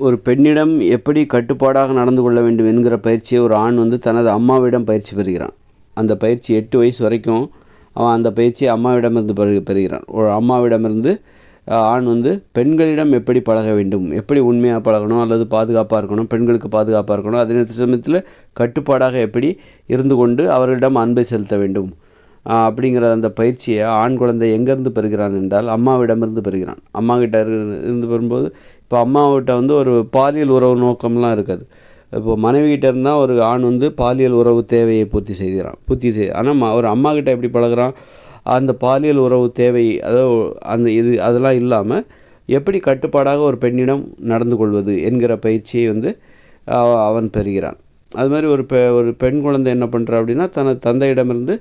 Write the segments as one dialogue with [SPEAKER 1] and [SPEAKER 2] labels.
[SPEAKER 1] ஒரு பெண்ணிடம் எப்படி கட்டுப்பாடாக நடந்து கொள்ள வேண்டும் என்கிற பயிற்சியை ஒரு ஆண் தனது அம்மாவிடம் பயிற்சி பெறுகிறான். அந்த பயிற்சி 8 வயசு வரைக்கும் அவன் அந்த பயிற்சியை அம்மாவிடமிருந்து பெறுகிறான். ஒரு அம்மாவிடமிருந்து ஆண் பெண்களிடம் எப்படி பழக வேண்டும், எப்படி உண்மையாக பழகணும் அல்லது பாதுகாப்பாக இருக்கணும், பெண்களுக்கு பாதுகாப்பாக இருக்கணும், அதே சமயத்தில் கட்டுப்பாடாக எப்படி இருந்து கொண்டு அவர்களிடம் அன்பை செலுத்த வேண்டும் அப்படிங்கிற அந்த பயிற்சியை ஆண் குழந்தை எங்கேருந்து பெறுகிறான் என்றால் அம்மாவிடமிருந்து பெறுகிறான். அம்மா கிட்ட இருந்து பெறும்போது இப்போ அம்மாவிட்ட ஒரு பாலியல் உறவு நோக்கம்லாம் இருக்காது. இப்போ மனைவி கிட்ட இருந்தால் ஒரு ஆண் பாலியல் உறவு தேவையை பூர்த்தி ஆனால் ஒரு அம்மா கிட்ட எப்படி பழகிறான், அந்த பாலியல் உறவு தேவை அதெல்லாம் இல்லாமல் எப்படி கட்டுப்பாடாக ஒரு பெண்ணிடம் நடந்து கொள்வது என்கிற பயிற்சியை அவன் பெறுகிறான். அது மாதிரி ஒரு பெண் குழந்தை என்ன பண்ணுறா அப்படின்னா தனது தந்தையிடமிருந்து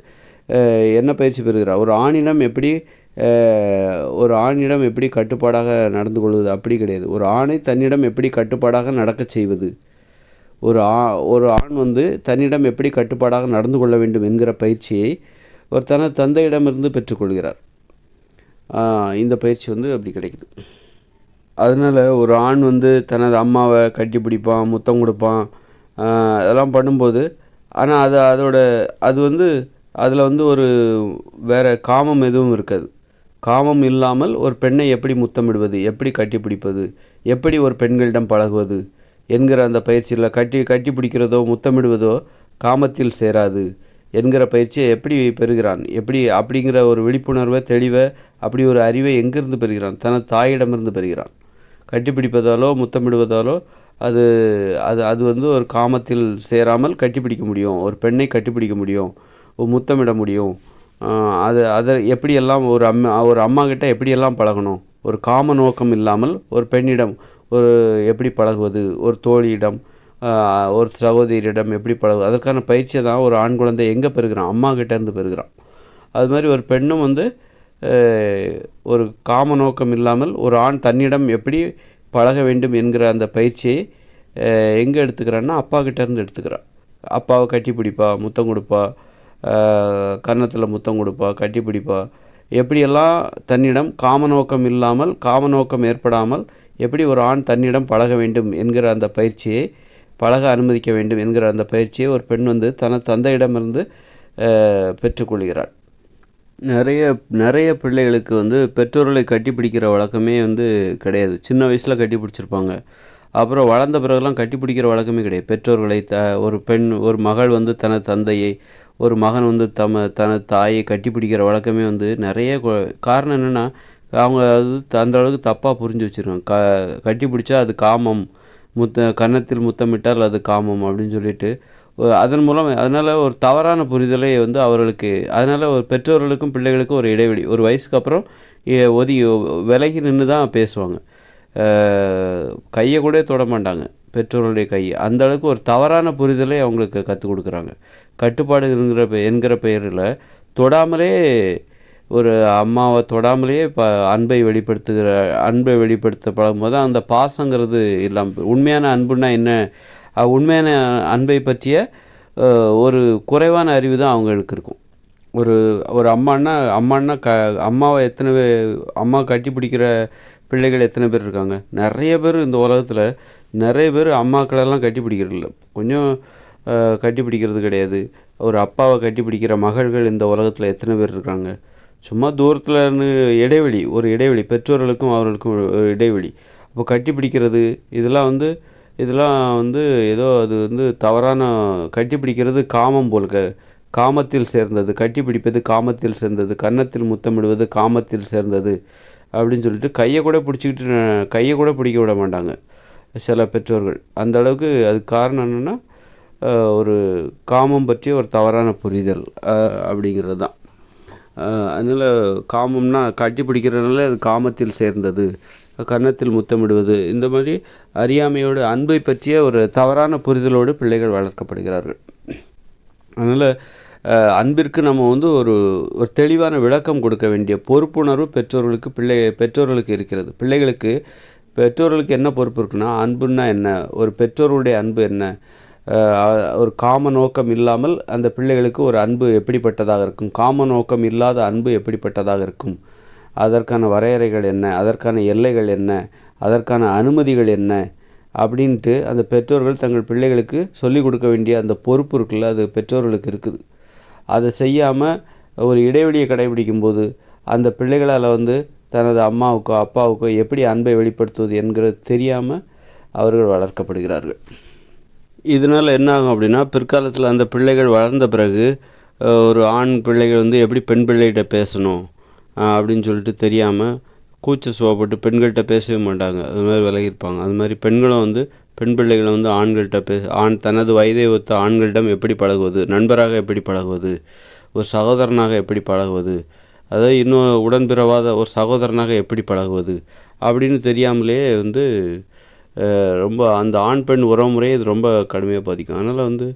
[SPEAKER 1] என்ன பயிற்சி பெறுகிறார், ஒரு ஆணிடம் எப்படி கட்டுப்பாடாக நடந்து கொள்வது அப்படி கிடையாது. ஒரு ஆணை தன்னிடம் எப்படி கட்டுப்பாடாக நடக்க செய்வது, ஒரு ஆண் தன்னிடம் எப்படி கட்டுப்பாடாக நடந்து கொள்ள வேண்டும் என்கிற பயிற்சியை ஒரு தனது தந்தையிடமிருந்து பெற்றுக்கொள்கிறார். இந்த பயிற்சி அப்படி கிடைக்குது. அதனால் ஒரு ஆண் தனது அம்மாவை கட்டி பிடிப்பான், முத்தம் கொடுப்பான், அதெல்லாம் பண்ணும்போது ஆனால் அதில் ஒரு வேறு காமம் எதுவும் இருக்காது. காமம் இல்லாமல் ஒரு பெண்ணை எப்படி முத்தமிடுவது, எப்படி கட்டி பிடிப்பது, எப்படி ஒரு பெண்களிடம் பழகுவது என்கிற அந்த பயிற்சியில் கட்டி பிடிக்கிறதோ முத்தமிடுவதோ காமத்தில் சேராது என்கிற பயிற்சியை எப்படி பெறுகிறான், எப்படி அப்படிங்கிற ஒரு விழிப்புணர்வை தெளிவை அப்படி ஒரு அறிவை எங்கிருந்து பெறுகிறான், தனது தாயிடமிருந்து பெறுகிறான். கட்டிப்பிடிப்பதாலோ முத்தமிடுவதாலோ அது அது அது ஒரு காமத்தில் சேராமல் கட்டிப்பிடிக்க முடியும், ஒரு பெண்ணை கட்டிப்பிடிக்க முடியும், முத்தமிட முடியும். அதை எப்படியெல்லாம் ஒரு அம்மா கிட்ட எப்படியெல்லாம் பழகணும், ஒரு காம நோக்கம் இல்லாமல் ஒரு பெண்ணிடம் எப்படி பழகுவது, ஒரு தோழியிடம் ஒரு சகோதரியிடம் எப்படி பழகுவது, அதற்கான பயிற்சியை தான் ஒரு ஆண் குழந்தை எங்கே பெறுகிறான், அம்மா கிட்டேருந்து பெறுகிறான். அது மாதிரி ஒரு பெண்ணும் ஒரு காம நோக்கம் இல்லாமல் ஒரு ஆண் தன்னிடம் எப்படி பழக வேண்டும் என்கிற அந்த பயிற்சியை எங்கே எடுத்துக்கிறான்னா அப்பா கிட்டேருந்து எடுத்துக்கிறான். அப்பாவை கட்டி பிடிப்பா, முத்தம் கொடுப்பா, கன்னத்தில் முத்தம் கொடுப்பா, கட்டி பிடிப்பா, எப்படியெல்லாம் தன்னிடம் காம நோக்கம் இல்லாமல் காம நோக்கம் ஏற்படாமல் எப்படி ஒரு ஆண் தன்னிடம் பழக வேண்டும் என்கிற அந்த பயிற்சியை பழக அனுமதிக்க வேண்டும் என்கிற அந்த பயிற்சியை ஒரு பெண் தனது தந்தையிடமிருந்து பெற்றுக்கொள்கிறாள். நிறைய பிள்ளைகளுக்கு பெற்றோர்களை கட்டி பிடிக்கிற வழக்கமே கிடையாது. சின்ன வயசில் கட்டி பிடிச்சிருப்பாங்க, அப்புறம் வளர்ந்த பிறகுலாம் கட்டி பிடிக்கிற வழக்கமே கிடையாது. பெற்றோர்களை ஒரு மகள் தனது தந்தையை, ஒரு மகன் தனது தாயை கட்டி பிடிக்கிற வழக்கமே நிறைய காரணம் என்னென்னா அவங்க அந்த அளவுக்கு தப்பாக புரிஞ்சு வச்சுருக்காங்க. கட்டி பிடிச்சா அது காமம், கன்னத்தில் முத்தமிட்டால் அது காமம் அப்படின்னு சொல்லிட்டு அதனால் ஒரு தவறான புரிதலை அவர்களுக்கு, அதனால் ஒரு பெற்றோர்களுக்கும் பிள்ளைகளுக்கும் ஒரு இடைவெளி, ஒரு வயசுக்கு அப்புறம் விலகி நின்று தான் பேசுவாங்க. கையை கூட தொட மாட்டாங்க பெற்றோர்களுடைய கையை. அந்த அளவுக்கு ஒரு தவறான புரிதலை அவங்களுக்கு கற்றுக் கொடுக்குறாங்க. கட்டுப்பாடு என்கிற பெயரில் தொடாமலே ஒரு அம்மாவை தொடாமலேயே அன்பை வெளிப்படுத்த பழகும்போது அந்த பாசங்கிறது இல்லாமல் உண்மையான அன்புன்னா என்ன, உண்மையான அன்பை பற்றிய ஒரு குறைவான அறிவு தான் அவங்களுக்கு இருக்கும். ஒரு அம்மானா அம்மாவை அம்மா கட்டி பிடிக்கிற பிள்ளைகள் எத்தனை பேர் இருக்காங்க? நிறைய பேர் இந்த உலகத்தில் நிறைய பேர் அம்மாக்களெல்லாம் கட்டி பிடிக்கிறதில்ல, கொஞ்சம் கட்டி பிடிக்கிறது கிடையாது. ஒரு அப்பாவை கட்டி பிடிக்கிற மகள்கள் இந்த உலகத்தில் எத்தனை பேர் இருக்காங்க? சும்மா தூரத்தில் ஒரு இடைவெளி பெற்றோர்களுக்கும் அவர்களுக்கும் ஒரு இடைவெளி. அப்போ கட்டி பிடிக்கிறது இதெல்லாம் ஏதோ அது தவறான, கட்டி பிடிக்கிறது காமம் போல, காமத்தில் சேர்ந்தது, கட்டி பிடிப்பது காமத்தில் சேர்ந்தது, கன்னத்தில் முத்தமிடுவது காமத்தில் சேர்ந்தது அப்படின்னு சொல்லிட்டு கையை கூட பிடிக்க விட மாட்டாங்க சில பெற்றோர்கள். அந்த அளவுக்கு அதுக்கு காரணம் என்னென்னா ஒரு காமம் பற்றிய ஒரு தவறான புரிதல் அப்படிங்கிறது தான். அதனால் காமம்னா கட்டி பிடிக்கிறதுனால அது காமத்தில் சேர்ந்தது, கன்னத்தில் முத்தமிடுவது, இந்த மாதிரி அறியாமையோடு அன்பை பற்றிய ஒரு தவறான புரிதலோடு பிள்ளைகள் வளர்க்கப்படுகிறார்கள். அதனால் அன்பிற்கு நம்ம ஒரு தெளிவான விளக்கம் கொடுக்க வேண்டிய பொறுப்புணர்வு பெற்றோர்களுக்கு இருக்கிறது. பெற்றோர்களுக்கு என்ன பொறுப்பு இருக்குன்னா, அன்புன்னா என்ன, ஒரு பெற்றோருடைய அன்பு என்ன, ஒரு காம நோக்கம் இல்லாமல் அந்த பிள்ளைகளுக்கு ஒரு அன்பு எப்படிப்பட்டதாக இருக்கும், காம நோக்கம் இல்லாத அன்பு எப்படிப்பட்டதாக இருக்கும், அதற்கான வரையறைகள் என்ன, அதற்கான எல்லைகள் என்ன, அதற்கான அனுமதிகள் என்ன அப்படின்ட்டு அந்த பெற்றோர்கள் தங்கள் பிள்ளைகளுக்கு சொல்லிக் கொடுக்க வேண்டிய அந்த பொறுப்பு இருக்குல்ல, அது பெற்றோர்களுக்கு இருக்குது. அதை செய்யாமல் ஒரு இடைவெளியை கடைபிடிக்கும்போது அந்த பிள்ளைகளால் தனது அம்மாவுக்கோ அப்பாவுக்கோ எப்படி அன்பை வெளிப்படுத்துவது என்கிறது தெரியாமல் அவர்கள் வளர்க்கப்படுகிறார்கள். இதனால் என்ன ஆகும் அப்படின்னா, பிற்காலத்தில் அந்த பிள்ளைகள் வளர்ந்த பிறகு ஒரு ஆண் பிள்ளைகள் எப்படி பெண் பிள்ளைகிட்ட பேசணும் அப்படின்னு சொல்லிட்டு தெரியாமல் கூச்ச சுவப்பட்டு பெண்கள்கிட்ட பேசவே மாட்டாங்க. அது மாதிரி விலகியிருப்பாங்க. அது மாதிரி பெண்களும் பெண் பிள்ளைகளை ஆண்கள்கிட்ட தனது வயதை ஒத்த ஆண்களிடம் எப்படி பழகுவது, நண்பராக எப்படி பழகுவது, ஒரு சகோதரனாக எப்படி பழகுவது, அதாவது இன்னும் உடன்பிறவாத ஒரு சகோதரனாக எப்படி பழகுவது அப்படின்னு தெரியாமலே ரொம்ப அந்த ஆண் பெண் உறவுமுறையை இது ரொம்ப கடுமையாக பாதிக்கும். அதனால்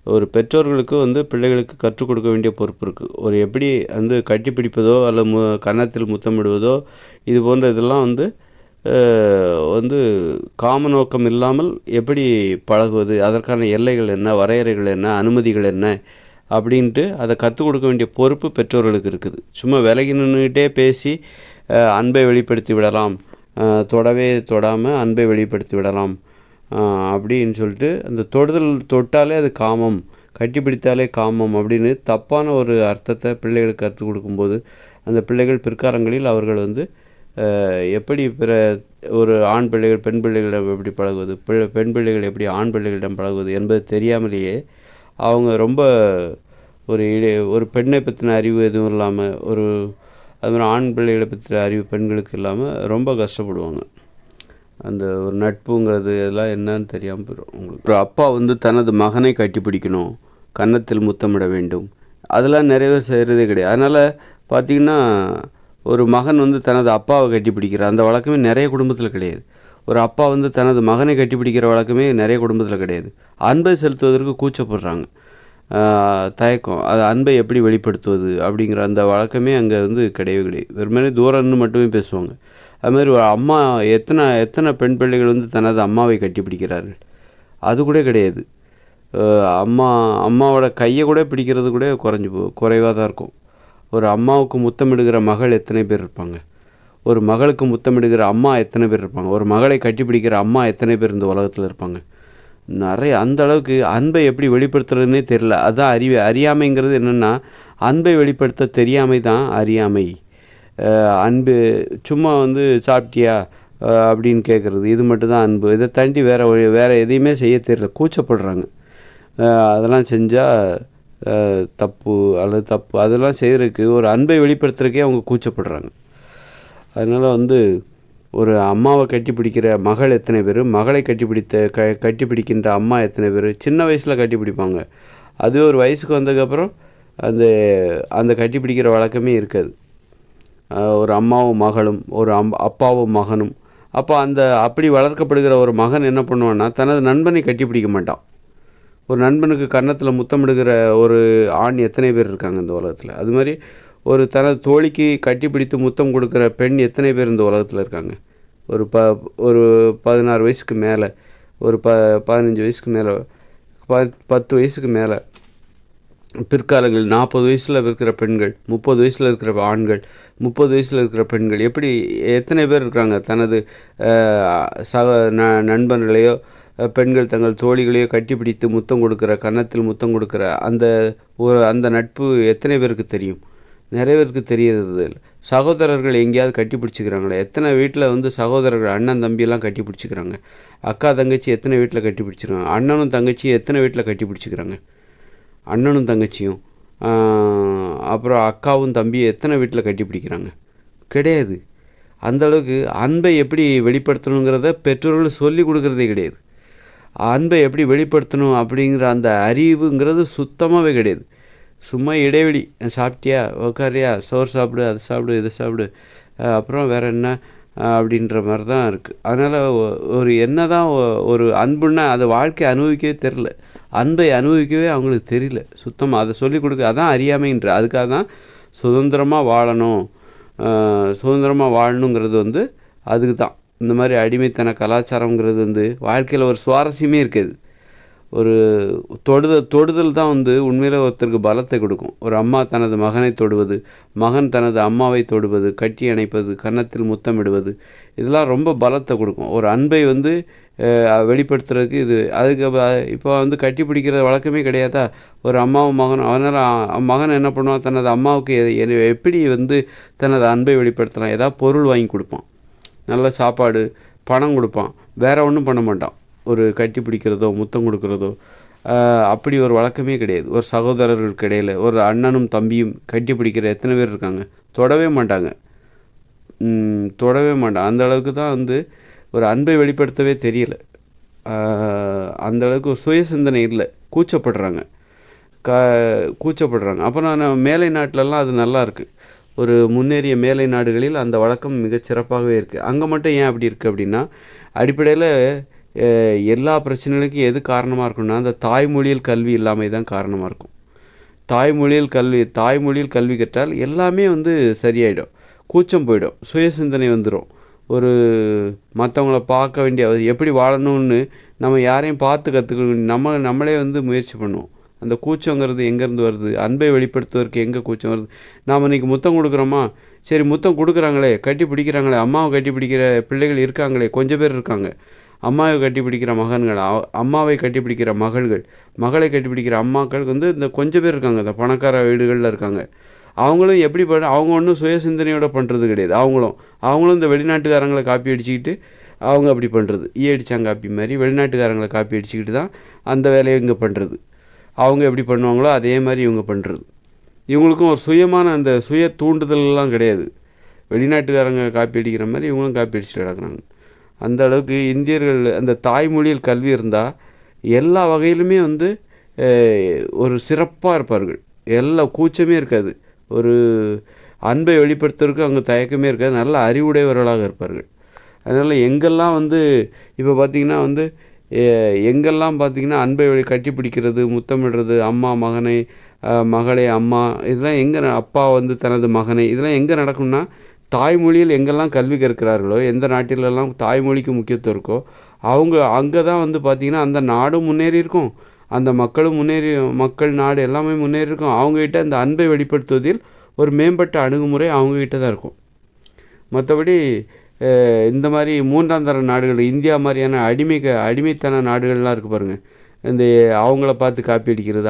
[SPEAKER 1] ஒரு பெற்றோர்களுக்கு பிள்ளைகளுக்கு கற்றுக் கொடுக்க வேண்டிய பொறுப்பு இருக்குது. ஒரு எப்படி கட்டிப்பிடிப்பதோ அல்லது கன்னத்தில் முத்தமிடுவதோ இது போன்ற இதெல்லாம் காம நோக்கம் இல்லாமல் எப்படி பழகுவது, அதற்கான எல்லைகள் என்ன, வரையறைகள் என்ன, அனுமதிகள் என்ன அப்படின்ட்டு அதை கற்றுக் கொடுக்க வேண்டிய பொறுப்பு பெற்றோர்களுக்கு இருக்குது. சும்மா விலகி நின்றுக்கிட்டே பேசி அன்பை வெளிப்படுத்தி விடலாம், தொடாமல் அன்பை வெளிப்படுத்தி விடலாம் அப்படின்னு சொல்லிட்டு அந்த தொட்டாலே அது காமம், கட்டிப்பிடித்தாலே காமம் அப்படின்னு தப்பான ஒரு அர்த்தத்தை பிள்ளைகளுக்கு கற்றுக் கொடுக்கும்போது அந்த பிள்ளைகள் பிற்காலங்களில் அவர்கள் எப்படி ஒரு ஆண் பிள்ளைகள் பெண் பிள்ளைகளிடம் எப்படி பழகுவது, பெண் பிள்ளைகள் எப்படி ஆண் பிள்ளைகளிடம் பழகுவது என்பது தெரியாமலேயே அவங்க ரொம்ப ஒரு பெண்ணை பற்றின அறிவு எதுவும் இல்லாமல் அது மாதிரி ஆண் பிள்ளைகளை பற்றின அறிவு பெண்களுக்கு இல்லாமல் ரொம்ப கஷ்டப்படுவாங்க. அந்த ஒரு நட்புங்கிறது இதெல்லாம் என்னன்னு தெரியாமல் போயிடும் உங்களுக்கு. ஒரு அப்பா தனது மகனை கட்டிப்பிடிக்கணும், கன்னத்தில் முத்தமிட வேண்டும், அதெல்லாம் நிறைய பேர் செய்கிறதே கிடையாது. அதனால் பார்த்திங்கன்னா ஒரு மகன் தனது அப்பாவை கட்டிப்பிடிக்கிற அந்த வழக்கமே நிறைய குடும்பத்தில் கிடையாது. ஒரு அப்பா தனது மகனை கட்டிப்பிடிக்கிற வழக்கமே நிறைய குடும்பத்தில் கிடையாது. அன்பை செலுத்துவதற்கு கூச்சப்படுறாங்க, தயக்கம். அது அன்பை எப்படி வெளிப்படுத்துவது அப்படிங்கிற அந்த வழக்கமே அங்கே கிடையவே கிடையாது. வெறுமனே தூரம்னு மட்டுமே பேசுவாங்க. அதுமாதிரி ஒரு அம்மா எத்தனை பெண் பிள்ளைகள் தனது அம்மாவை கட்டிப்பிடிக்கிறார்கள், அது கூட கிடையாது. அம்மாவோட கையை கூட பிடிக்கிறது கூட குறைவாக தான் இருக்கும். ஒரு அம்மாவுக்கு முத்தமிடுகிற மகள் எத்தனை பேர் இருப்பாங்க, ஒரு மகளுக்கு முத்தமிடுகிற அம்மா எத்தனை பேர் இருப்பாங்க, ஒரு மகளை கட்டிப்பிடிக்கிற அம்மா எத்தனை பேர் இந்த உலகத்தில் இருப்பாங்க. நிறைய அந்த அளவுக்கு அன்பை எப்படி வெளிப்படுத்துறதுன்னே தெரில. அதுதான் அறியாமைங்கிறது என்னென்னா, அன்பை வெளிப்படுத்த தெரியாமை தான் அறியாமை. அன்பு சும்மா சாப்பிட்டியா அப்படின்னு கேட்குறது, இது மட்டும்தான் அன்பு. இதை தாண்டி வேறு எதையுமே செய்ய தெரியல, கூச்சப்படுறாங்க. அதெல்லாம் செஞ்சால் தப்பு அதெல்லாம் செய்கிறதுக்கு, ஒரு அன்பை வெளிப்படுத்துறதுக்கே அவங்க கூச்சப்படுறாங்க. அதனால் ஒரு அம்மாவை கட்டிப்பிடிக்கிற மகள் எத்தனை பேர், மகளை கட்டிப்பிடிக்கின்ற அம்மா எத்தனை பேர். சின்ன வயசில் கட்டிப்பிடிப்பாங்க, அதுவே ஒரு வயசுக்கு வந்ததுக்கப்புறம் அந்த கட்டிப்பிடிக்கிற வழக்கமே இருக்காது. ஒரு அம்மாவும் மகளும், ஒரு அப்பாவும் மகனும். அப்போ அப்படி வளர்க்கப்படுகிற ஒரு மகன் என்ன பண்ணுவான்னா, தனது நண்பனை கட்டிப்பிடிக்க மாட்டான். ஒரு நண்பனுக்கு கன்னத்தில் முத்தமிடுகிற ஒரு ஆண் எத்தனை பேர் இருக்காங்க இந்த உலகத்தில். அது மாதிரி தனது தோழிக்கு கட்டிப்பிடித்து முத்தம் கொடுக்குற பெண் எத்தனை பேர் இந்த உலகத்தில் இருக்காங்க. ஒரு 16 வயசுக்கு மேலே, ஒரு 15 வயசுக்கு மேலே, 10 வயசுக்கு மேலே, பிற்காலங்கள் 40 வயசில் இருக்கிற பெண்கள், 30 வயசில் இருக்கிற ஆண்கள், 30 வயசில் இருக்கிற பெண்கள், எப்படி எத்தனை பேர் இருக்காங்க தனது நண்பர்களையோ பெண்கள் தங்கள் தோழிகளையோ கட்டிப்பிடித்து முத்தம் கொடுக்குற, கன்னத்தில் முத்தம் கொடுக்குற அந்த நட்பு எத்தனை பேருக்கு தெரியும்? நிறைய பேருக்கு தெரியறது இல்லை. சகோதரர்கள் எங்கேயாவது கட்டி பிடிச்சிக்கிறாங்களே, எத்தனை வீட்டில் சகோதரர்கள் அண்ணன் தம்பியெல்லாம் கட்டி பிடிச்சிக்கிறாங்க, அக்கா தங்கச்சி எத்தனை வீட்டில் கட்டி பிடிச்சிக்கிறாங்க, அண்ணனும் தங்கச்சியும் எத்தனை வீட்டில் கட்டி பிடிச்சிக்கிறாங்க, அண்ணனும் தங்கச்சியும் அப்புறம் அக்காவும் தம்பியும் எத்தனை வீட்டில் கட்டி பிடிக்கிறாங்க? கிடையாது. அந்தளவுக்கு அன்பை எப்படி வெளிப்படுத்தணுங்கிறத பெற்றோர்கள் சொல்லி கொடுக்குறதே கிடையாது. அன்பை எப்படி வெளிப்படுத்தணும் அப்படிங்கிற அந்த அறிவுங்கிறது சுத்தமாகவே கிடையாது. சும்மா இடைவெளி, சாப்பிட்டியா, உக்காரியா, சோறு சாப்பிடு, அது சாப்பிடு, இதை சாப்பிடு, அப்புறம் வேறு என்ன அப்படின்ற மாதிரி தான் இருக்குது. அதனால் ஒரு என்ன தான் ஒரு அன்புன்னா அதை வாழ்க்கையை அனுபவிக்கவே தெரில, அன்பை அனுபவிக்கவே அவங்களுக்கு தெரியல சுத்தமாக. அதை சொல்லிக் கொடுக்க அதான் அறியாமைன்ற. அதுக்காக தான் சுதந்திரமாக வாழணுங்கிறது அதுக்கு தான். இந்த மாதிரி அடிமைத்தன கலாச்சாரங்கிறது வாழ்க்கையில் ஒரு சுவாரஸ்யமே இருக்காது. ஒரு தொடுதல் தான் வந்து உண்மையிலே ஒருத்தருக்கு பலத்தை கொடுக்கும். ஒரு அம்மா தனது மகனை தொடுவது, மகன் தனது அம்மாவை தொடுவது, கட்டி அணைப்பது, கன்னத்தில் முத்தமிடுவது, இதெல்லாம் ரொம்ப பலத்தை கொடுக்கும். ஒரு அன்பை வந்து வெளிப்படுத்துறதுக்கு இது. அதுக்கு இப்போ வந்து கட்டி பிடிக்கிற வழக்கமே கிடையாதா? ஒரு அம்மாவும் மகனும். அதனால் மகன் என்ன பண்ணுவான், தனது அம்மாவுக்கு எப்படி வந்து தனது அன்பை வெளிப்படுத்தலாம்? ஏதாவது பொருள் வாங்கி கொடுப்பான், நல்ல சாப்பாடு, பணம் கொடுப்பான், வேறு ஒன்றும் பண்ண மாட்டான். ஒரு கட்டி பிடிக்கிறதோ முத்தம் கொடுக்குறதோ அப்படி ஒரு வழக்கமே கிடையாது. ஒரு சகோதரர்களுக்கு இடையில் ஒரு அண்ணனும் தம்பியும் கட்டி பிடிக்கிற எத்தனை பேர் இருக்காங்க? தொடவே மாட்டாங்க. அந்த அளவுக்கு தான் வந்து ஒரு அன்பை வெளிப்படுத்தவே தெரியல. அந்த அளவுக்கு ஒரு சுய சிந்தனை இல்லை, கூச்சப்படுறாங்க. அப்புறம் மேலை நாட்டிலலாம் அது நல்லா இருக்குது. ஒரு முன்னேறிய மேலை நாடுகளில் அந்த வழக்கம் மிகச்சிறப்பாகவே இருக்குது. அங்கே மட்டும் ஏன் அப்படி இருக்குது அப்படின்னா, அடிப்படையில் எல்லா பிரச்சனைகளுக்கும் எது காரணமாக இருக்குன்னா, அந்த தாய்மொழியில் கல்வி இல்லாமல் தான் காரணமாக இருக்கும். தாய்மொழியில் கல்வி கற்றால் எல்லாமே வந்து சரியாயிடும். கூச்சம் போயிடும், சுய சிந்தனை வந்துடும். ஒரு மற்றவங்கள பார்க்க வேண்டிய எப்படி வாழணும்னு நம்ம யாரையும் பார்த்து கற்றுக்க நம்மளே வந்து முயற்சி பண்ணுவோம். அந்த கூச்சங்கிறது எங்கேருந்து வருது? அன்பை வெளிப்படுத்துவதற்கு எங்கே கூச்சம் வருது? நாம் இன்றைக்கி முத்தம் கொடுக்குறோமா, சரி முத்தம் கொடுக்குறாங்களே, கட்டி பிடிக்கிறாங்களே, அம்மாவை கட்டி பிடிக்கிற பிள்ளைகள் இருக்காங்களே, கொஞ்சம் பேர் இருக்காங்க. அம்மாவை கட்டி பிடிக்கிற மகன்கள், அம்மாவை கட்டி பிடிக்கிற மகள்கள், மகளை கட்டி பிடிக்கிற அம்மாக்கள் வந்து இந்த கொஞ்சம் பேர் இருக்காங்க. இந்த பணக்கார வீடுகளில் இருக்காங்க. அவங்களும் எப்படி அவங்க ஒன்றும் சுய சிந்தனையோடு பண்ணுறது கிடையாது. அவங்களும் இந்த வெளிநாட்டுக்காரங்களை காப்பி அடிச்சுக்கிட்டு அவங்க அப்படி பண்ணுறது. அடித்தாங்காப்பி மாதிரி வெளிநாட்டுக்காரங்களை காப்பி அடிச்சுக்கிட்டு தான் அந்த வேலையை இங்கே பண்ணுறது. அவங்க எப்படி பண்ணுவாங்களோ அதே மாதிரி இவங்க பண்ணுறது. இவங்களுக்கும் ஒரு சுயமான அந்த சுய தூண்டுதல்லாம் கிடையாது. வெளிநாட்டுக்காரங்க காப்பி அடிக்கிற மாதிரி இவங்களும் காப்பி அடிச்சுட்டு கிடக்குறாங்க. அந்த அளவுக்கு இந்தியர்கள் அந்த தாய்மொழியில் கல்வி இருந்தால் எல்லா வகையிலுமே வந்து ஒரு சிறப்பாக இருப்பார்கள். கூச்சமே இருக்காது. ஒரு அன்பை வெளிப்படுத்துறதுக்கு அங்கே தயக்கமே இருக்காது. நல்ல அறிவுடையவர்களாக இருப்பார்கள். அதனால் எங்கெல்லாம் வந்து இப்போ பார்த்திங்கன்னா வந்து எங்கெல்லாம் பார்த்திங்கன்னா அன்பை கட்டி பிடிக்கிறது, முத்தமிடுறது, அம்மா மகனை, மகளே அம்மா, இதெல்லாம் எங்கே அப்பா வந்து தனது மகனை, இதெல்லாம் எங்கே நடக்கும்னா தாய்மொழியில் எங்கெல்லாம் கல்வி கற்கிறார்களோ, எந்த நாட்டிலெல்லாம் தாய்மொழிக்கு முக்கியத்துவம் இருக்கோ அங்கே தான் வந்து பார்த்திங்கன்னா அந்த நாடும் முன்னேறி இருக்கும், அந்த மக்கள் நாடு எல்லாமே முன்னேறி இருக்கும். அவங்ககிட்ட இந்த அன்பை வெளிப்படுத்துவதில் ஒரு மேம்பட்ட அணுகுமுறை அவங்ககிட்ட தான் இருக்கும். மற்றபடி இந்த மாதிரி மூன்றாம் தர நாடுகள், இந்தியா மாதிரியான அடிமைத்தன நாடுகள்லாம் இருக்குது பாருங்கள். இந்த அவங்கள பார்த்து காப்பி அடிக்கிறது,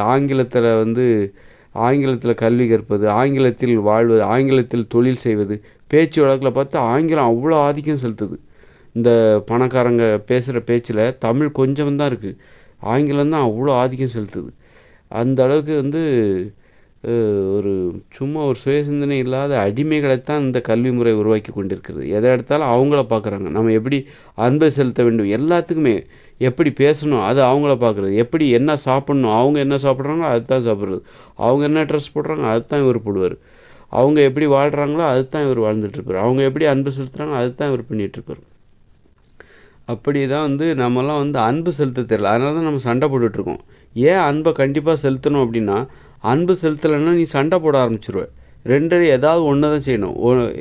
[SPEAKER 1] ஆங்கிலத்தில் கல்வி கற்பது, ஆங்கிலத்தில் வாழ்வது, ஆங்கிலத்தில் தொழில் செய்வது, பேச்சு வழக்கில் பார்த்து ஆங்கிலம் அவ்வளோ ஆதிக்கம் செலுத்துது. இந்த பணக்காரங்க பேசுகிற பேச்சில் தமிழ் கொஞ்சம் தான் இருக்குது, ஆங்கிலம் தான் அவ்வளோ ஆதிக்கம் செலுத்துது. அந்த அளவுக்கு வந்து சும்மா ஒரு சுயசிந்தனை இல்லாத அடிமைகளைத்தான் இந்த கல்வி முறை உருவாக்கி கொண்டிருக்கிறது. எதை எடுத்தாலும் அவங்கள பார்க்குறாங்க. நம்ம எப்படி அன்பை செலுத்த வேண்டும், எல்லாத்துக்குமே எப்படி பேசணும் அது அவங்கள பார்க்குறது, எப்படி என்ன சாப்பிட்ணும், அவங்க என்ன சாப்பிட்றாங்களோ அதுதான் சாப்பிட்றது, அவங்க என்ன ட்ரெஸ் போடுறாங்க அதுதான் இவர் போடுவார், அவங்க எப்படி வாழ்கிறாங்களோ அதுதான் இவர் வாழ்ந்துட்டுருப்பார், அவங்க எப்படி அன்பு செலுத்துகிறாங்களோ அதுதான் இவர் பண்ணிகிட்ருப்பார். அப்படி தான் வந்து நம்மலாம் வந்து அன்பு செலுத்த தெரியல. அதனால தான் நம்ம சண்டை போட்டுட்ருக்கோம். ஏன் அன்பை கண்டிப்பாக செலுத்தணும் அப்படின்னா, அன்பு செலுத்தலைன்னா நீ சண்டை போட ஆரம்பிச்சிருவேன். ஏதாவது ஒன்று தான் செய்யணும்.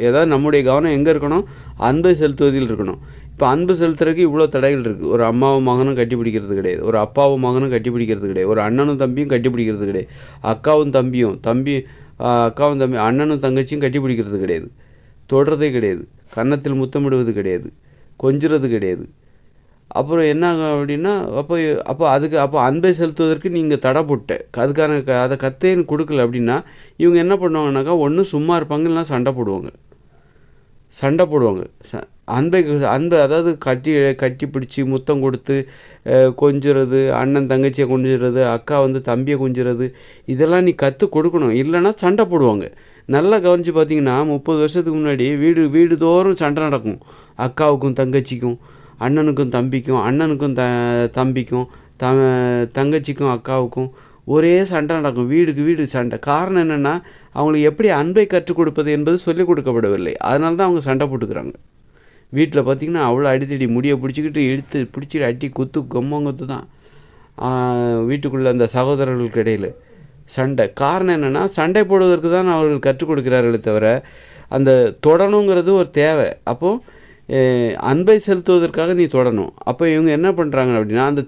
[SPEAKER 1] ஏதாவது நம்முடைய கவனம் எங்கே இருக்கணும், அன்பை செலுத்துவதில் இருக்கணும். இப்போ அன்பு செலுத்துறதுக்கு இவ்வளோ தடைகள் இருக்குது. ஒரு அம்மாவும் மகனும் கட்டி பிடிக்கிறது கிடையாது, ஒரு அப்பாவும் மகனும் கட்டி பிடிக்கிறது கிடையாது, ஒரு அண்ணனும் தம்பியும் கட்டி பிடிக்கிறது கிடையாது, அக்காவும் தம்பி அண்ணனும் தங்கச்சியும் கட்டி பிடிக்கிறது கிடையாது, தொடுறதே கிடையாது, கன்னத்தில் முத்தமிடுவது கிடையாது, கொஞ்சுறது கிடையாது. அப்புறம் என்ன ஆகும் அப்படின்னா, அப்போ அன்பை செலுத்துவதற்கு நீங்கள் தடை போட்ட அதுக்கான அதை கத்தேன்னு கொடுக்கல அப்படின்னா இவங்க என்ன பண்ணுவாங்கனாக்கா, ஒன்று சும்மா இருப்பாங்க, இல்லைனா சண்டை போடுவாங்க. அன்பை அதாவது கட்டி பிடிச்சி முத்தம் கொடுத்து கொஞ்சுறது, அண்ணன் தங்கச்சியை கொஞ்சுறது, அக்கா வந்து தம்பியை கொஞ்சுறது, இதெல்லாம் நீ கற்றுக் கொடுக்கணும். இல்லைன்னா சண்டை போடுவாங்க. நல்லா கவனித்து பார்த்தீங்கன்னா 30 வருஷத்துக்கு முன்னாடி வீடு தோறும் சண்டை நடக்கும். அக்காவுக்கும் தங்கச்சிக்கும், அண்ணனுக்கும் தம்பிக்கும், தம்பிக்கும், தங்கச்சிக்கும் அக்காவுக்கும் ஒரே சண்டை நடக்கும். வீடுக்கு வீடு சண்டை. காரணம் என்னென்னா, அவங்களுக்கு எப்படி அன்பை கற்றுக் கொடுப்பது என்பது சொல்லிக் கொடுக்கப்படவில்லை. அதனால தான் அவங்க சண்டை போட்டுக்கிறாங்க. வீட்டில் பார்த்திங்கன்னா அவ்வளோ அடித்தடி, முடியை பிடிச்சிட்டு அடி கம்மங்குத்து தான் வீட்டுக்குள்ளே அந்த சகோதரர்களுக்கு இடையில் சண்டை. காரணம் என்னென்னா, சண்டை போடுவதற்கு தான் அவர்கள் கற்றுக் கொடுக்கிறார்களே தவிர, அந்த தொடணுங்கிறது ஒரு தேவை. அப்போது அன்பை செலுத்துவதற்காக நீ தொடணும். அப்போ இவங்க என்ன பண்ணுறாங்க அப்படின்னா, அந்த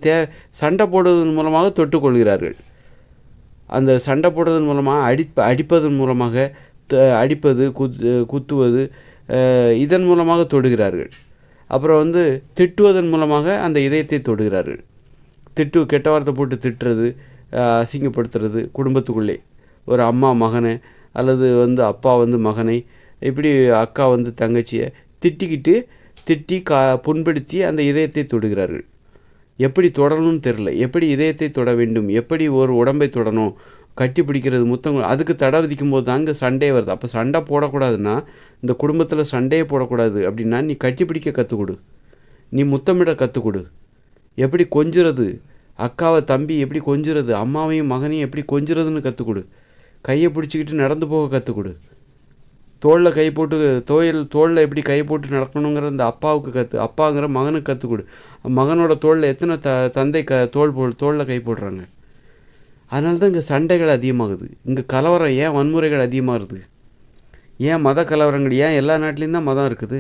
[SPEAKER 1] சண்டை போடுவதன் மூலமாக தொட்டுக்கொள்கிறார்கள். அந்த சண்டை போடுவதன் மூலமாக அடிப்பதன் மூலமாக அடிப்பது, குத்துவது, இதன் மூலமாக தொடுகிறார்கள். அப்புறம் திட்டுவதன் மூலமாக அந்த இதயத்தை தொடுகிறார்கள். கெட்ட வார்த்தை போட்டு திட்டுறது, அசிங்கப்படுத்துறது, குடும்பத்துக்குள்ளே ஒரு அம்மா மகனை அல்லது அப்பா மகனை, இப்படி அக்கா தங்கச்சியை திட்டி புண்படுத்தி அந்த இதயத்தை தொடுகிறார்கள். எப்படி தொடரணும்னு தெரில, எப்படி இதயத்தை தொட வேண்டும், எப்படி ஒரு உடம்பை தொடணும், கட்டி பிடிக்கிறது, முத்தம், அதுக்கு தடை விதிக்கும் போது தான் இங்கே சண்டையே வருது. அப்போ சண்டை போடக்கூடாதுன்னா, இந்த குடும்பத்தில் சண்டையே போடக்கூடாது அப்படின்னா, நீ கட்டி பிடிக்க கற்றுக்கொடு, நீ முத்தமிட கற்றுக்கொடு, எப்படி கொஞ்சுறது, அக்காவை தம்பி எப்படி கொஞ்சுறது, அம்மாவையும் மகனையும் எப்படி கொஞ்சுறதுன்னு கற்றுக்கொடு, கையை பிடிச்சிக்கிட்டு நடந்து போக கற்றுக்கொடு, தோளில் கை போட்டு தோளில் எப்படி கை போட்டு நடக்கணுங்கிற அந்த அப்பாவுக்கு அப்பாங்கிற மகனுக்கு கற்றுக்கொடு. மகனோட தோளில் எத்தனை தந்தை தோளில் கை போடுறாங்க. அதனால தான் இங்கே சண்டைகள் அதிகமாகுது, இங்கே கலவரம், ஏன் வன்முறைகள் அதிகமாகுது, ஏன் மத கலவரங்கள், ஏன் எல்லா நாட்டிலையும் தான் மதம் இருக்குது,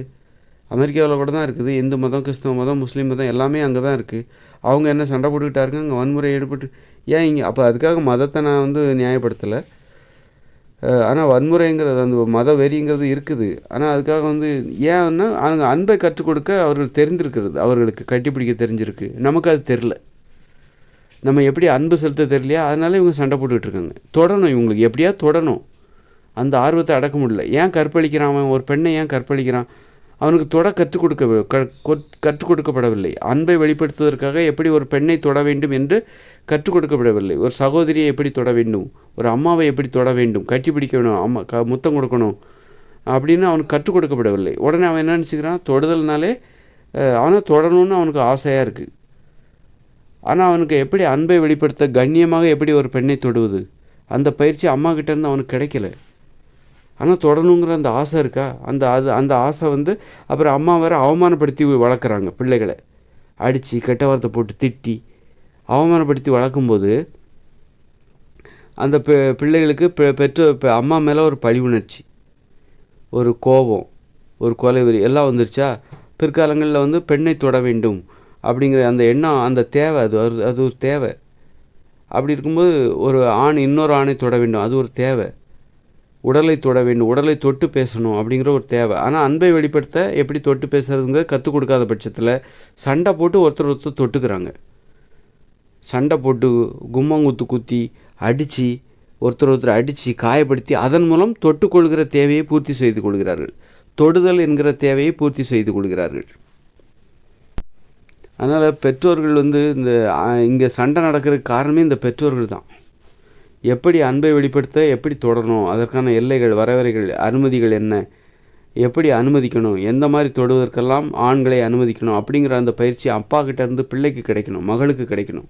[SPEAKER 1] அமெரிக்காவில் கூட தான் இருக்குது, இந்து மதம், கிறிஸ்தவ மதம், முஸ்லீம் மதம் எல்லாமே அங்கே தான் இருக்குது. அவங்க என்ன சண்டை போட்டுக்கிட்டாருங்க, அங்கே வன்முறை ஈடுபட்டு, ஏன் இங்கே? அப்போ அதுக்காக மதத்தை நான் நியாயப்படுத்தலை. ஆனால் வன்முறைங்கிறது அந்த மத வெறிங்கிறது இருக்குது. ஆனால் அதுக்காக ஏன்னா அவங்க அன்பை கற்றுக் கொடுக்க அவர்கள் தெரிந்திருக்கிறது, அவர்களுக்கு கட்டிப்பிடிக்க தெரிஞ்சிருக்கு, நமக்கு அது தெரில. நம்ம எப்படி அன்பு செலுத்த தெரியலையா, அதனால இவங்க சண்டை போட்டுக்கிட்டு இருக்காங்க. தொடணும், இவங்களுக்கு எப்படியா தொடணும், அந்த ஆர்வத்தை அடக்க முடியல. ஏன் கற்பழிக்கிறான் அவன், ஒரு பெண்ணை ஏன் கற்பழிக்கிறான், அவனுக்கு கற்றுக் கொடுக்கப்படவில்லை. அன்பை வெளிப்படுத்துவதற்காக எப்படி ஒரு பெண்ணை தொட வேண்டும் என்று கற்றுக் கொடுக்கப்படவில்லை. ஒரு சகோதரியை எப்படி தொட வேண்டும், ஒரு அம்மாவை எப்படி தொட வேண்டும், கட்டி பிடிக்க வேணும், அம்மா முத்தம் கொடுக்கணும் அப்படின்னு அவனுக்கு கற்றுக் கொடுக்கப்படவில்லை. உடனே அவன் என்ன நினச்சிக்கிறான், தொடுதல்னாலே அவனை தொடரணும்னு அவனுக்கு ஆசையாக இருக்குது. ஆனால் அவனுக்கு எப்படி அன்பை வெளிப்படுத்த, கண்ணியமாக எப்படி ஒரு பெண்ணை தொடுவது, அந்த பயிற்சி அம்மா கிட்டேருந்து அவனுக்கு கிடைக்கல. ஆனால் தொடரணுங்கிற அந்த ஆசை இருக்கா, அந்த ஆசை அப்புறம் அம்மா வேறு அவமானப்படுத்தி வளர்க்குறாங்க பிள்ளைகளை, அடித்து கெட்ட வார்த்தை போட்டு திட்டி அவமானப்படுத்தி வளர்க்கும்போது அந்த பிள்ளைகளுக்கு அம்மா மேலே ஒரு பழி உணர்ச்சி, ஒரு கோபம், ஒரு கொலைவெறி எல்லாம் வந்துருச்சா. பிற்காலங்களில் பெண்ணை தொட வேண்டும் அப்படிங்கிற அந்த எண்ணம், அந்த தேவை, அது ஒரு தேவை. அப்படி இருக்கும்போது ஒரு ஆண் இன்னொரு ஆணை தொட வேண்டும், அது ஒரு தேவை. உடலை தொட வேண்டும், உடலை தொட்டு பேசணும் அப்படிங்கிற ஒரு தேவை. ஆனால் அன்பை வெளிப்படுத்த எப்படி தொட்டு பேசுறதுங்கிறது கற்றுக் கொடுக்காத பட்சத்தில் சண்டை போட்டு ஒருத்தர் தொட்டுக்கிறாங்க. சண்டை போட்டு கும்மங்குத்து குத்தி அடித்து ஒருத்தர் அடித்து காயப்படுத்தி அதன் மூலம் தொட்டுக்கொள்கிற தேவையை பூர்த்தி செய்து கொள்கிறார்கள். தொடுதல் என்கிற தேவையை பூர்த்தி செய்து கொள்கிறார்கள். அதனால் பெற்றோர்கள் இங்கே சண்டை நடக்கிறதுக்கு காரணமே இந்த பெற்றோர்கள் தான். எப்படி அன்பை வெளிப்படுத்த, எப்படி தொடரணும், அதற்கான எல்லைகள், வரையறைகள், அனுமதிகள் என்ன, எப்படி அனுமதிக்கணும், எந்த மாதிரி தொடுவதற்கெல்லாம் ஆண்களை அனுமதிக்கணும் அப்படிங்கிற அந்த பயிற்சி அப்பா கிட்டேருந்து பிள்ளைக்கு கிடைக்கணும், மகளுக்கு கிடைக்கணும்,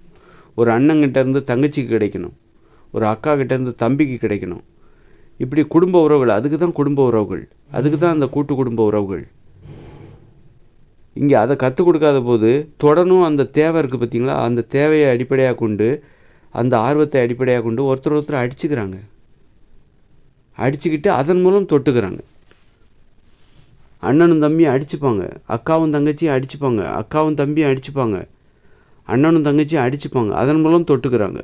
[SPEAKER 1] ஒரு அண்ணங்கிட்டேருந்து தங்கச்சிக்கு கிடைக்கணும், ஒரு அக்கா கிட்டேருந்து தம்பிக்கு கிடைக்கணும். இப்படி குடும்ப உறவுகள், அதுக்கு தான் குடும்ப உறவுகள், அதுக்கு தான் அந்த கூட்டு குடும்ப உறவுகள். இங்கே அதை கற்றுக் கொடுக்காத போது தொடணும் அந்த தேவை இருக்குது பார்த்திங்களா, அந்த தேவையை அடிப்படையாக கொண்டு, அந்த ஆர்வத்தை அடிப்படையாக கொண்டு ஒருத்தர் அடிச்சுக்கிறாங்க, அடிச்சுக்கிட்டு அதன் மூலம் தொட்டுக்கிறாங்க. அண்ணனும் தம்பியும் அடிச்சுப்பாங்க, அக்காவும் தங்கச்சியும் அடிச்சுப்பாங்க, அக்காவும் தம்பியும் அடிச்சுப்பாங்க, அண்ணனும் தங்கச்சியும் அடிச்சுப்பாங்க, அதன் மூலம் தொட்டுக்கிறாங்க.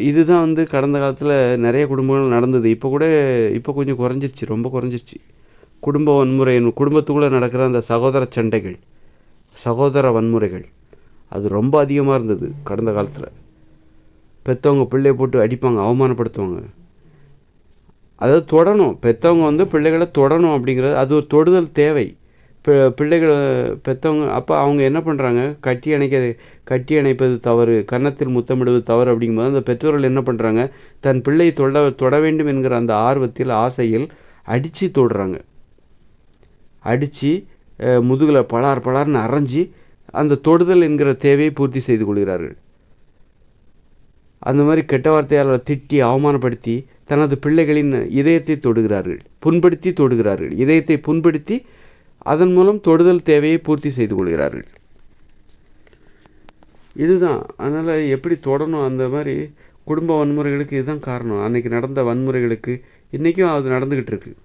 [SPEAKER 1] இதுதான் கடந்த காலத்தில் நிறைய குடும்பங்கள் நடந்தது. இப்போ கொஞ்சம் குறைஞ்சிருச்சு, ரொம்ப குறைஞ்சிருச்சு. குடும்ப வன்முறை, குடும்பத்துக்குள்ளே நடக்கிற அந்த சகோதர சண்டைகள், சகோதர வன்முறைகள், அது ரொம்ப அதிகமாக இருந்தது கடந்த காலத்தில். பெற்றவங்க பிள்ளையை போட்டு அடிப்பாங்க, அவமானப்படுத்துவாங்க. அதாவது தொடணும், பெற்றவங்க பிள்ளைகளை தொடணும் அப்படிங்கிறது, அது ஒரு தொடுதல் தேவை. பிள்ளைகளை பெற்றவங்க அப்போ அவங்க என்ன பண்ணுறாங்க, கட்டி அணைப்பது தவறு, கன்னத்தில் முத்தமிடுவது தவறு அப்படிங்கும்போது அந்த பெற்றோர்கள் என்ன பண்ணுறாங்க, தன் பிள்ளையை தொட வேண்டும் என்கிற அந்த ஆர்வத்தில், ஆசையில் அடித்து தொடுறாங்க. அடித்து முதுகில் பலார்னு அரைஞ்சி அந்த தொடுதல் என்கிற தேவையை பூர்த்தி செய்து கொள்கிறார்கள். அந்த மாதிரி கெட்ட வார்த்தையால் திட்டி அவமானப்படுத்தி தனது பிள்ளைகளின் இதயத்தை தொடுகிறார்கள், புண்படுத்தி தொடுகிறார்கள், இதயத்தை புண்படுத்தி அதன் மூலம் தொடுதல் தேவையை பூர்த்தி செய்து கொள்கிறார்கள். இதுதான். அதனால் எப்படி தொடணும், அந்த மாதிரி குடும்ப வன்முறைகளுக்கு இதுதான் காரணம். அன்றைக்கி நடந்த வன்முறைகளுக்கு இன்றைக்கும் அது நடந்துக்கிட்டு இருக்குது.